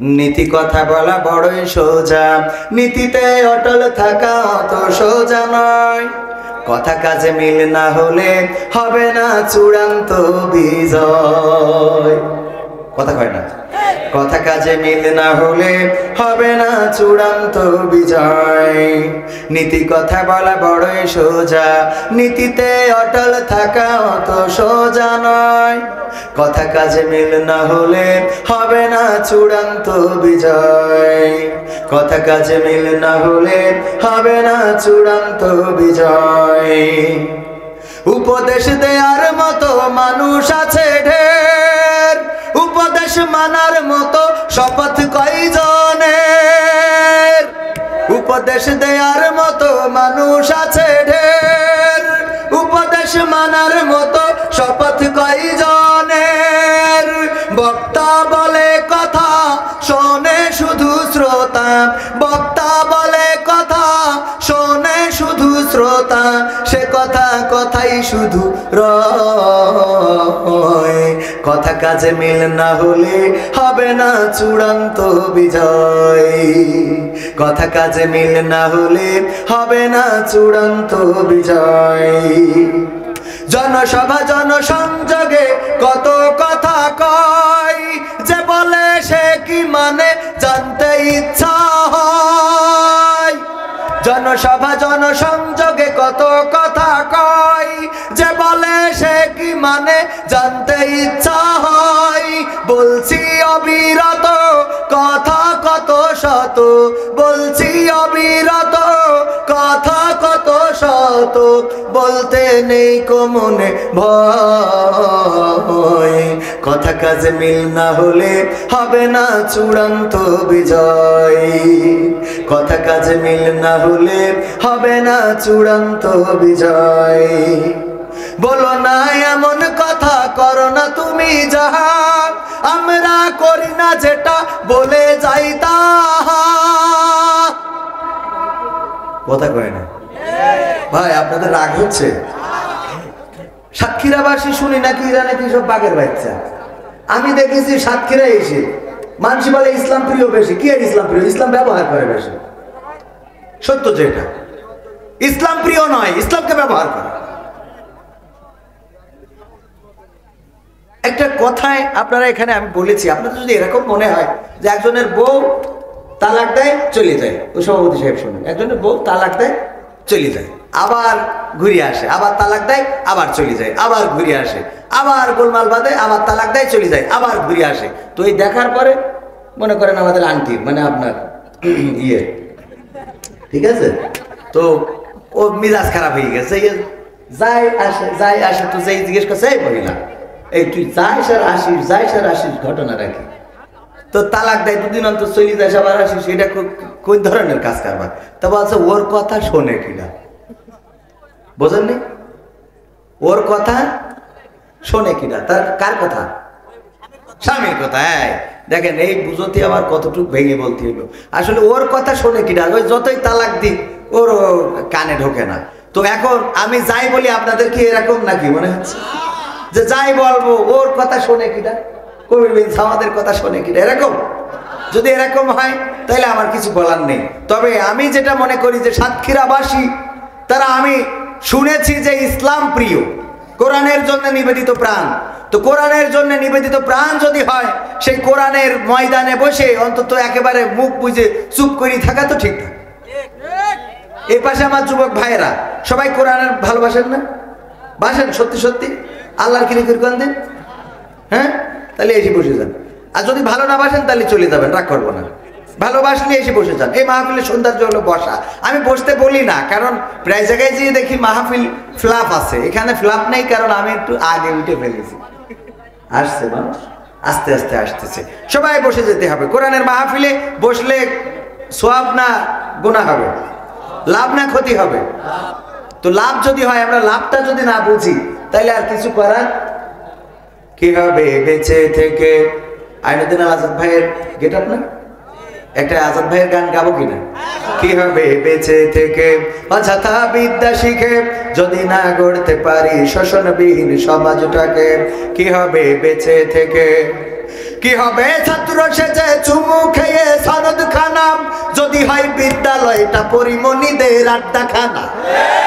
নীতি কথা বলা বড়ই সোজা, নীতিতে অটল থাকা অত সোজা নয়। কথা কাজে মিল না হলে হবে না চূড়ান্ত বিজয়। কথা কয় না? কথা কাজে মিল না হলে হবে না চূড়ান্ত বিজয়। নীতি কথা বলা বড়ই সোজা, নীতিতে অটল থাকা অত সোজা নয়। কথা কাজে মিল না হলে হবে না চূড়ান্ত বিজয়। কথা কাজে মিল না হলে হবে না চূড়ান্ত বিজয়। উপদেশ দেওয়ার মতো মানুষ আছে ঢের, উপদেশ মানার মতো শপথ কয়জনের। উপদেশ দেওয়ার মতো মানুষ আছে ঢের, উপদেশ মানার মতো শপথ কয়জনের। বক্তা বলে কথা শোনে শুধু শ্রোতা, বক্তা বলে কথা শোনে শুধু শ্রোতা। সে কথা কথাই শুধু রয়। কথা কাজে মিল না হলে হবে না চূড়ান্ত বিজয়। কথা কাজে মিল না হলে হবে না চূড়ান্ত বিজয়। জনসভা জনসংযোগে কত কথা কয়, যে বলে সে কি মানে জানতে ইচ্ছা হয়। জনসভা জনসংযোগে কত কথা কয়, যে বলে সে কি মানে জানতে ইচ্ছা হয়। বলছি অবিরত কথা কত শত, বলছি অবিরত কথা কত শত। বলতে নেই কো মনে ভয়। কথা কাজে মিল না হলে হবে না চূড়ান্ত বিজয়। কথা কাজে মিল না হলে হবে না চূড়ান্ত বিজয়। বলো না এমন কথা, করো না তুমি যাহা, আমরা করি না যেটা বলে যাই তাহা। কথা কয় না ভাই? আপনাদের রাগ হচ্ছে? সাতক্ষীরাবাসী শুনি নাকি এরা নাকি সব বাঘের বাচ্চা। আমি দেখেছি সাতক্ষীরা এসে মানুষ বলে ইসলাম প্রিয় বেশি। কি আর ইসলাম প্রিয়? ইসলাম ব্যবহার করে বেশি। সত্য যেটা, ইসলাম প্রিয় নয়, ইসলামকে ব্যবহার করে। একটা কথায় আপনারা এখানে আমি বলেছি, আপনাদের যদি এরকম মনে হয় যে একজনের বউ তালাক দেয় চলে যায়, ওই সভাপতি সাহেব শুনুন, একজনের বউ তালাক দেয় চলে যায়, আবার ঘুরে আসে, আবার তালাক দেয় আবার চলে যায়, আবার ঘুরে আসে, আবার গোলমাল বাঁধে, আবার তালাক দেয় চলে যায়, আবার ঘুরে আসে। তো এই দেখার পরে মনে করেন আমাদের আন্টির মানে আপনার ইয়ে, ঠিক আছে, তো ও মিজাজ খারাপ হয়ে গেছে, যাই আসে। তো যেই জিজ্ঞেস করছে এই মহিলা, এই তুই যাইস আর আসিস, যাইস আর আসিস, ঘটনা রাখি। তো তালাক দেয়, দুদিন অন্তর চলে যাস আবার আসিস, এটা কোন ধরনের কাজ কারবার? তা বলছে ওর কথা শোনে কিনা, বোঝেননি? ওর কথা শোনে কিনা, তার কার কথা? স্বামীর কথা। হ্যাঁ দেখেন, এই বুঝতে আমার কতটুকু ভেঙে বলতে হইলো। আসলে ওর কথা শোনে কিনা, ওই যতই তালাক দিক ওর কানে ঢোকে না। তো এখন আমি যাই বলি, আপনাদের কি এরকম নাকি মনে হচ্ছে যে যাই বলবো ওর কথা শোনে কিনা, কবির বিনস আমাদের কথা শোনে কিনা? এরকম যদি এরকম হয় তাহলে আমার কিছু বলার নেই। তবে আমি যেটা মনে করি যে সাতক্ষীরাবাসী তারা, আমি শুনেছি যে ইসলাম প্রিয়, কোরআনের জন্য নিবেদিত প্রাণ। তো কোরআনের জন্য নিবেদিত প্রাণ যদি হয়, সেই কোরআনের ময়দানে বসে অন্তত একেবারে মুখ বুঝে চুপ করে থাকা তো ঠিক না। এই পাশে আমার যুবক ভাইয়েরা সবাই কোরআনের ভালোবাসেন না? বাসেন সত্যি সত্যি? আল্লাহর কিনে কিরকম দিন, হ্যাঁ? তাহলে এসে বসে যান। আর যদি ভালো না বাসেন তাহলে চলে যাবেন, রাগ করবো না। ভালোবাসলে এসে বসে যান। এই মাহফিলের সৌন্দর্য হলো বসা। আমি বসতে বলি না, কারণ প্রায় জায়গায় যেয়ে দেখি মাহফিল ফ্লাপ আছে, এখানে ফ্লাপ নেই, কারণ আমি একটু আগে উঠে ফেলেছি। আসছে মানুষ, আস্তে আস্তে আসতেছে। সবাই বসে যেতে হবে। কোরআনের মাহফিলে বসলে সওয়াব না গুনাহ হবে? লাভ না ক্ষতি হবে? তো লাভ যদি হয়, আমরা লাভটা যদি না বুঝি তাইলে আর কিছু করার কি হবে? বেঁচে থেকে আইনুদ্দিন আজাদ ভাইয়ের গেট আপ না, একটা আজাদ ভাইয়ের গান গাবো কিনা? কি হবে বেঁচে থেকে অযথা বিদ্যা শিখে, যদি না গড়তে পারি শোষণবিহীন সমাজটাকে? কি হবে বেঁচে থেকে? কি হবে ছাত্র সেজে চুমু বিদ্যালয়টা পরিমণিদের আড্ডাখানা।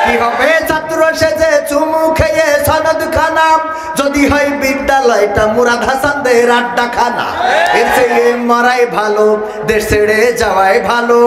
কি হবে ছাত্র সেজে চুমু খেয়ে সনদ খানা, যদি হয় বিদ্যালয়টা মুরাদ হাসানদের আড্ডাখানা। এর চেয়ে মরাই ভালো, দেশ ছেড়ে যাওয়াই ভালো।